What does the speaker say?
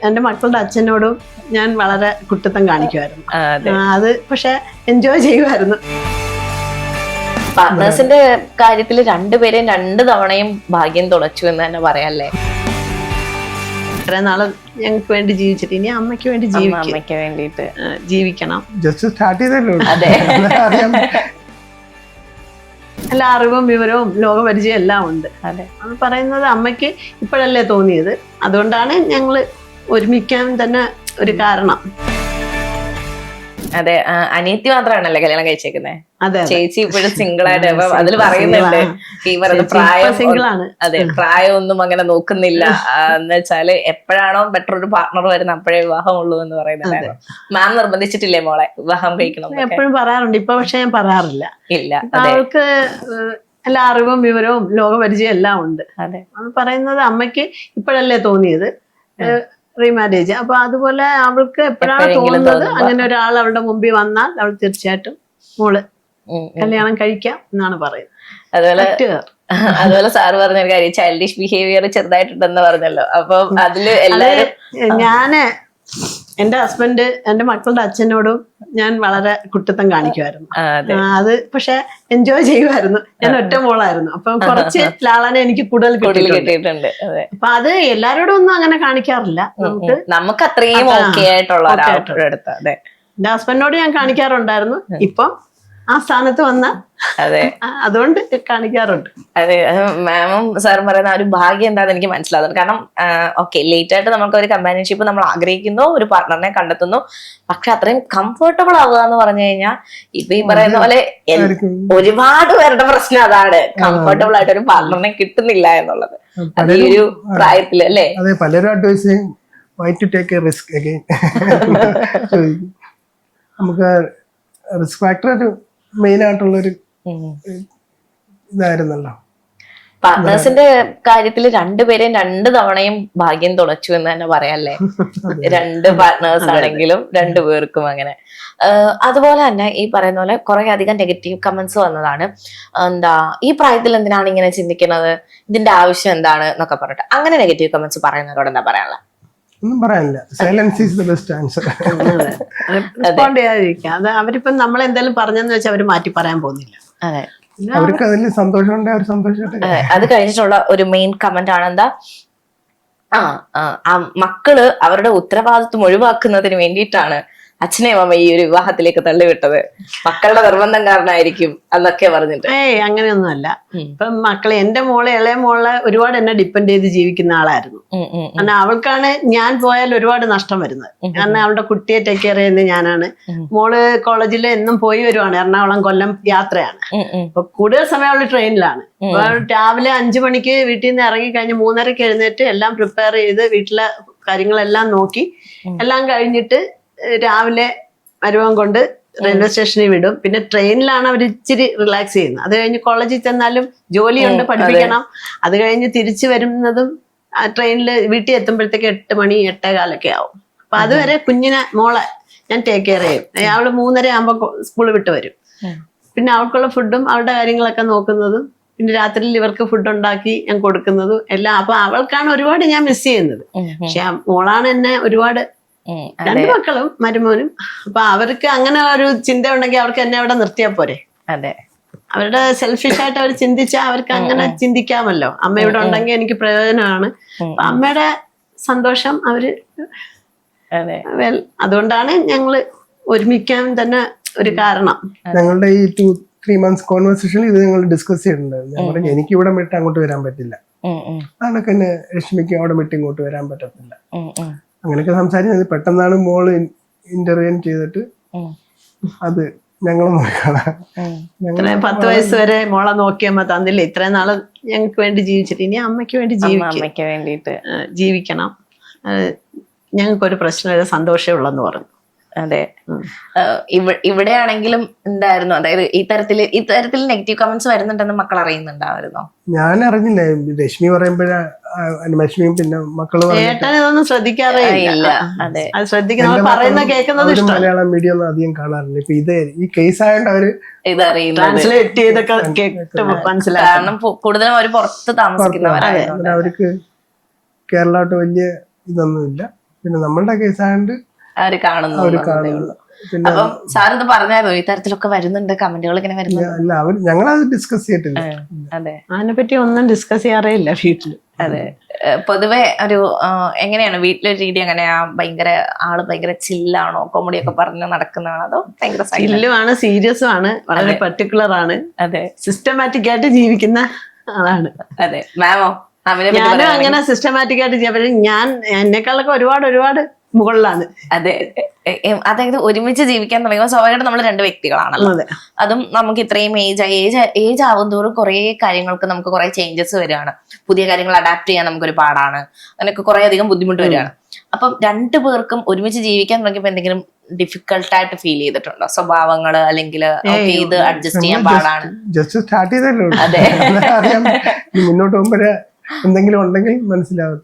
എന്റെ മക്കളുടെ അച്ഛനോടും ഞാൻ വളരെ കുട്ടിത്തം കാണിക്കുമായിരുന്നു. അത് പക്ഷെ എൻജോയ് ചെയ്യുമായിരുന്നു. പാർട്ട്നേഴ്സിന്റെ കാര്യത്തിൽ രണ്ടുപേരെയും 2 തവണയും ഭാഗ്യം തുളച്ചു എന്ന് തന്നെ പറയാല്ലേ. ഇത്രയും നാള് ഞങ്ങൾക്ക് വേണ്ടി ജീവിച്ചിട്ട് ഇനി അമ്മയ്ക്ക് വേണ്ടി അമ്മയ്ക്ക് വേണ്ടിട്ട് ജീവിക്കണം. ജസ്റ്റ് സ്റ്റാർട്ട് ചെയ്തല്ലോ. അതെ, എല്ലാ അറിവും വിവരവും ലോകപരിചയം എല്ലാം ഉണ്ട്. അതെ, അത് പറയുന്നത് അമ്മയ്ക്ക് ഇപ്പോഴല്ലേ തോന്നിയത്. അതുകൊണ്ടാണ് ഞങ്ങള് ഒരുമിക്കാൻ തന്നെ ഒരു കാരണം. അതെ, അനിയത്തി മാത്രമാണല്ലേ കല്യാണം കഴിച്ചേക്കുന്നത്. അതെ, ചേച്ചി ഇപ്പോഴും സിംഗിൾ ആയിട്ട് അതിൽ പറയുന്നുണ്ട് ഈ പറയുന്ന പ്രായം സിംഗിളാണ്. അതെ, പ്രായമൊന്നും അങ്ങനെ നോക്കുന്നില്ല എന്ന് വെച്ചാല് എപ്പോഴാണോ ബെറ്റർ ഒരു പാർട്ട്ണർ വരുന്ന അപ്പോഴേ വിവാഹമുള്ളൂ എന്ന് പറയുന്നുണ്ടായിരുന്നു. മാം നിർബന്ധിച്ചിട്ടില്ലേ മോളെ വിവാഹം കഴിക്കണം? എപ്പോഴും പറയാറുണ്ട്. ഇപ്പൊ പക്ഷെ ഞാൻ പറയാറില്ല. ഇല്ല, അവൾക്ക് എല്ലാ അറിവും വിവരവും ലോകപരിചയം എല്ലാം ഉണ്ട്. അതെ, അത് പറയുന്നത് അമ്മയ്ക്ക് ഇപ്പോഴല്ലേ തോന്നിയത് റീമാരേജ്. അപ്പൊ അതുപോലെ അവൾക്ക് എപ്പോഴാണ് തോന്നുന്നത് അങ്ങനെ ഒരാൾ അവളുടെ മുമ്പിൽ വന്നാൽ അവൾ തീർച്ചയായിട്ടും മോള് കല്യാണം കഴിക്കാം എന്നാണ് പറയുന്നത്. അതുപോലെ സാറ് പറഞ്ഞൊരു കാര്യം, ചൈൽഡിഷ് ബിഹേവിയർ ചെറുതായിട്ടുണ്ടെന്ന് പറഞ്ഞല്ലോ. അപ്പൊ അതില് എല്ലാരും ഞാന് എന്റെ ഹസ്ബൻഡ് എന്റെ മക്കളുടെ അച്ഛനോടും ഞാൻ വളരെ കുട്ടിത്തം കാണിക്കുമായിരുന്നു. അത് പക്ഷെ എൻജോയ് ചെയ്യുമായിരുന്നു. ഞാൻ ഒറ്റ മോളായിരുന്നു. അപ്പൊ കുറച്ച് ലാളന എനിക്ക് കൂടുതൽ കിട്ടിയിട്ടുണ്ട്. അപ്പൊ അത് എല്ലാരോടും ഒന്നും അങ്ങനെ കാണിക്കാറില്ല. നമുക്ക് അത്രയും ഓക്കെ ആയിട്ടുള്ള എന്റെ ഹസ്ബൻഡിനോട് ഞാൻ കാണിക്കാറുണ്ടായിരുന്നു. ഇപ്പം ആ സ്ഥാനത്ത് വന്ന അതുകൊണ്ട് കാണിക്കാറുണ്ട്. അതെ, മാമും സാറും പറയുന്ന ഒരു ഭാഗ്യം എന്താണെന്ന് എനിക്ക് മനസ്സിലാകുന്നത്. കാരണം ഓക്കെ, ലേറ്റ് ആയിട്ട് നമുക്ക് ഒരു കമ്പാനിയൻഷിപ്പ് നമ്മൾ ആഗ്രഹിക്കുന്നു, ഒരു പാർട്ട്ണറിനെ കണ്ടെത്തുന്നു. പക്ഷെ അത്രയും കംഫർട്ടബിൾ ആവുക എന്ന് പറഞ്ഞു കഴിഞ്ഞാൽ ഇപ്പൊ ഈ പറയുന്ന പോലെ ഒരുപാട് പേരുടെ പ്രശ്നം അതാണ്, കംഫർട്ടബിൾ ആയിട്ട് ഒരു പാർട്ട്ണറിനെ കിട്ടുന്നില്ല എന്നുള്ളത്. അത് ഈ ഒരു പ്രായത്തില് അല്ലേ. അതെ, പലരും അഡ്വൈസ് ചെയ്യും why to take a risk again. നമുക്ക് റിസ്ക് ഫാക്ടർ ഒരു മെയിൻ ആയിട്ടുള്ളൊരു ഇതായിരുന്നല്ലോ. പാർട്ട്നേഴ്സിന്റെ കാര്യത്തിൽ രണ്ടുപേരെയും 2 തവണയും ഭാഗ്യം തുളച്ചു എന്ന് തന്നെ പറയാല്ലേ. 2 പാർട്ട്നേഴ്സ് ആണെങ്കിലും 2 പേർക്കും അങ്ങനെ. അതുപോലെ തന്നെ ഈ പറയുന്ന പോലെ കുറെ അധികം നെഗറ്റീവ് കമന്റ്സ് വന്നതാണ്. എന്താ ഈ പ്രായത്തിൽ എന്തിനാണ് ഇങ്ങനെ ചിന്തിക്കുന്നത്, ഇതിന്റെ ആവശ്യം എന്താണ് എന്നൊക്കെ പറഞ്ഞിട്ട് അങ്ങനെ നെഗറ്റീവ് കമന്റ്സ് പറയുന്നവരോട് എന്താ പറയാനുള്ളത്? ഒന്നും പറയാനില്ല. Silence is the best answer. Respond ചെയ്യാതിരിക്കുക. അത് അവരിപ്പം നമ്മളെന്തായാലും പറഞ്ഞെന്ന് വെച്ചാൽ അവര് മാറ്റി പറയാൻ പോകുന്നില്ല. അതെ, അവർക്ക് അതിൽ സന്തോഷമുണ്ട്, അവർ സന്തോഷമായിട്ട്. അത് കഴിഞ്ഞിട്ടുള്ള ഒരു മെയിൻ കമന്റ് ആണ് എന്താ, മക്കള് അവരുടെ ഉത്തരവാദിത്വം ഒഴിവാക്കുന്നതിന് വേണ്ടിയിട്ടാണ് അച്ഛനെയും അമ്മ ഈ ഒരു വിവാഹത്തിലേക്ക് തള്ളിവിട്ടത്, മക്കളുടെ നിർബന്ധം കാരണമായിരിക്കും എന്നൊക്കെ പറഞ്ഞിട്ട്. അങ്ങനെയൊന്നുമല്ല. ഇപ്പം മക്കളെ, എന്റെ മോളെ, ഇളയ മോളെ ഒരുപാട് എന്നെ ഡിപ്പെൻഡ് ചെയ്ത് ജീവിക്കുന്ന ആളായിരുന്നു. കാരണം അവൾക്കാണ് ഞാൻ പോയാൽ ഒരുപാട് നഷ്ടം വരുന്നത്. കാരണം അവളുടെ കുട്ടിയെ ടേക്ക് കെയർ ചെയ്യുന്നത് ഞാനാണ്. മോള് കോളേജിൽ എന്നും പോയി വരുവാണ്, എറണാകുളം കൊല്ലം യാത്രയാണ്. അപ്പൊ കൂടുതൽ സമയം അവള് ട്രെയിനിലാണ്. അപ്പൊ രാവിലെ 5 മണിക്ക് വീട്ടിൽ നിന്ന് ഇറങ്ങി കഴിഞ്ഞ് 3:30 എഴുന്നേറ്റ് എല്ലാം പ്രിപ്പയർ ചെയ്ത് വീട്ടിലെ കാര്യങ്ങളെല്ലാം നോക്കി എല്ലാം കഴിഞ്ഞിട്ട് രാവിലെ മരുമകൻ കൊണ്ട് റെയിൽവേ സ്റ്റേഷനിൽ വിടും. പിന്നെ ട്രെയിനിലാണ് അവർ ഇച്ചിരി റിലാക്സ് ചെയ്യുന്നത്. അത് കഴിഞ്ഞ് കോളേജിൽ ചെന്നാലും ജോലിയുണ്ട്, പഠിപ്പിക്കണം. അത് കഴിഞ്ഞ് തിരിച്ചു വരുന്നതും ട്രെയിനിൽ വീട്ടിൽ എത്തുമ്പോഴത്തേക്ക് 8 മണി 8:15 ആവും. അപ്പൊ അതുവരെ കുഞ്ഞിനെ മോളെ ഞാൻ ടേക്ക് കെയർ ചെയ്യും. അവള് 3:30 ആകുമ്പോൾ സ്കൂൾ വിട്ട് വരും. പിന്നെ അവൾക്കുള്ള ഫുഡും അവളുടെ കാര്യങ്ങളൊക്കെ നോക്കുന്നതും പിന്നെ രാത്രിയിൽ ഇവർക്ക് ഫുഡ് ഉണ്ടാക്കി ഞാൻ കൊടുക്കുന്നതും എല്ലാം. അപ്പൊ അവൾക്കാണ് ഒരുപാട് ഞാൻ മിസ് ചെയ്യുന്നത്. പക്ഷെ മോളാണ് എന്നെ ഒരുപാട്, 2 മക്കളും മരുമോനും. അപ്പൊ അവർക്ക് അങ്ങനെ ഒരു ചിന്ത ഉണ്ടെങ്കിൽ അവർക്ക് എന്നെ അവിടെ നിർത്തിയാൽ പോരെ. അതെ, അവരുടെ സെൽഫിഷ് ആയിട്ട് അവർ ചിന്തിച്ചാൽ അവർക്ക് അങ്ങനെ ചിന്തിക്കാമല്ലോ. അമ്മ ഇവിടെ ഉണ്ടെങ്കിൽ എനിക്ക് പ്രയോജനമാണ്. അപ്പൊ അമ്മയുടെ സന്തോഷം അവര്, അതുകൊണ്ടാണ് ഞങ്ങള് ഒരുമിക്കാൻ തന്നെ ഒരു കാരണം. ഞങ്ങളുടെ ഈ 2-3 months കോൺവെർസേഷൻ ഇത് ഞങ്ങൾ ഡിസ്കസ് ചെയ്തിട്ടുണ്ടായിരുന്നു. ഞാൻ പറഞ്ഞു എനിക്ക് ഇവിടെ വിട്ട് അങ്ങോട്ട് വരാൻ പറ്റില്ല, അതൊക്കെ എന്നെ രശ്മിക്ക് അവിടെ വിട്ട് ഇങ്ങോട്ട് വരാൻ പറ്റത്തില്ല. അങ്ങനെയൊക്കെ സംസാരിച്ചത് പെട്ടെന്നാണ് മോള് ഇന്റർവ്യൂ ചെയ്തിട്ട് അത് ഞങ്ങൾ നോക്കണം. 10 വയസ്സ് വരെ മോളെ നോക്കിയമ്മ തന്നില്ല. ഇത്രയും നാള് ഞങ്ങൾക്ക് വേണ്ടി ജീവിച്ചിട്ട് ഇനി അമ്മയ്ക്ക് വേണ്ടി ജീവിക്കണം. ഞങ്ങൾക്കൊരു പ്രശ്നമില്ല, സന്തോഷമേ ഉള്ളെന്ന് പറഞ്ഞു. അതെ, ഇവിടെ ആണെങ്കിലും ഉണ്ടായിരുന്നു. അതായത് ഈ തരത്തിൽ നെഗറ്റീവ് കമന്റ്സ് വരുന്നുണ്ടെന്ന് മക്കൾ അറിയുന്നുണ്ടായിരുന്നോ? ഞാൻ അറിഞ്ഞില്ല. രശ്മി പറയുമ്പോഴാ രശ്മിയും പിന്നെ മക്കള് ഇതൊന്നും ശ്രദ്ധിക്കാറേ ഇല്ല. അതെ, അത് ശ്രദ്ധിക്കുന്ന പറയുന്ന കേൾക്കുന്നത് മലയാളം മീഡിയം ഒന്നും അധികം കാണാറില്ല. ഇപ്പൊ ഇത് ഈ കേസ് ആയതുകൊണ്ട് അവര് ഇതറിയുന്നത്, ട്രാൻസ്ലേറ്റ് ചെയ്തൊക്കെ കേട്ട് മനസ്സിലായി. കാരണം കൂടുതലും അവര് പുറത്ത് താമസിക്കുന്നവരാണ്. അവർക്ക് കേരളമായിട്ട് വലിയ ഇതൊന്നുമില്ല. പിന്നെ നമ്മളുടെ കേസായോണ്ട് അവര് കാണുന്നു അവര് എന്നതേ കാണുന്നു. ഉള്ളൂ. പിന്നെ അപ്പം സാർ ഇത് പറഞ്ഞായിരുന്നു ഈ തരത്തിലൊക്കെ വരുന്നുണ്ട്, കമന്റുകൾ ഇങ്ങനെ വരുന്നുണ്ട്. അല്ല ഞങ്ങളത് ഡിസ്കസ് ചെയ്തിട്ടില്ല. അതെ അതിനെപ്പറ്റി ഒന്നും ഡിസ്കസ് ചെയ്യാറേ ഇല്ല വീട്ടില്. അതെ. പൊതുവെ ഒരു എങ്ങനെയാണ് വീട്ടിലൊരു രീതി എങ്ങനെയാ? ഭയങ്കര ചില്ലാണോ, കോമഡി ഒക്കെ പറഞ്ഞ് നടക്കുന്നതാണോ, അതോ ഭയങ്കര silent? ചില്ലുമാണ്, സീരിയസും ആണ്, വളരെ പർട്ടിക്കുലർ ആണ്, അതെ സിസ്റ്റമാറ്റിക് ആയിട്ട് ജീവിക്കുന്ന ആളാണ്. അതെ. മാമോ അവനെ പറ്റി ഞാനും പറയുകയാണെങ്കിൽ? അങ്ങനെ സിസ്റ്റമാറ്റിക് ആയിട്ട് ചെയ്യാൻ ഞാൻ എന്നെക്കാളൊക്കെ ഒരുപാട് മുകളിലാണ്. അതെ. അതായത് ഒരുമിച്ച് ജീവിക്കാൻ തുടങ്ങുമ്പോൾ സ്വാഭാവികമായിട്ട് നമ്മൾ രണ്ട് വ്യക്തികളാണല്ലോ. അതെ. അതും നമുക്ക് ഇത്രയും ഏജ് ആവുന്തോറും കുറെ കാര്യങ്ങൾക്ക് നമുക്ക് കുറെ ചേഞ്ചസ് വരികയാണ്. പുതിയ കാര്യങ്ങൾ അഡാപ്റ്റ് ചെയ്യാൻ നമുക്കൊരു പാടാണ്. അങ്ങനെയൊക്കെ കുറെ അധികം ബുദ്ധിമുട്ട് വരികയാണ്. അപ്പം രണ്ടു പേർക്കും ഒരുമിച്ച് ജീവിക്കാൻ തുടങ്ങിയപ്പോൾ എന്തെങ്കിലും ഡിഫിക്കൽട്ടായിട്ട് ഫീൽ ചെയ്തിട്ടുണ്ടോ? സ്വഭാവങ്ങള് അല്ലെങ്കിൽ ഇത് അഡ്ജസ്റ്റ് ചെയ്യാൻ പാടാണ്? ജസ്റ്റ് സ്റ്റാർട്ട് ചെയ്തല്ലോ. അതെ. അറിയാം, മുന്നോട്ട് പോകുമ്പോഴേ എന്തെങ്കിലും ഉണ്ടെങ്കിൽ മനസ്സിലാവും.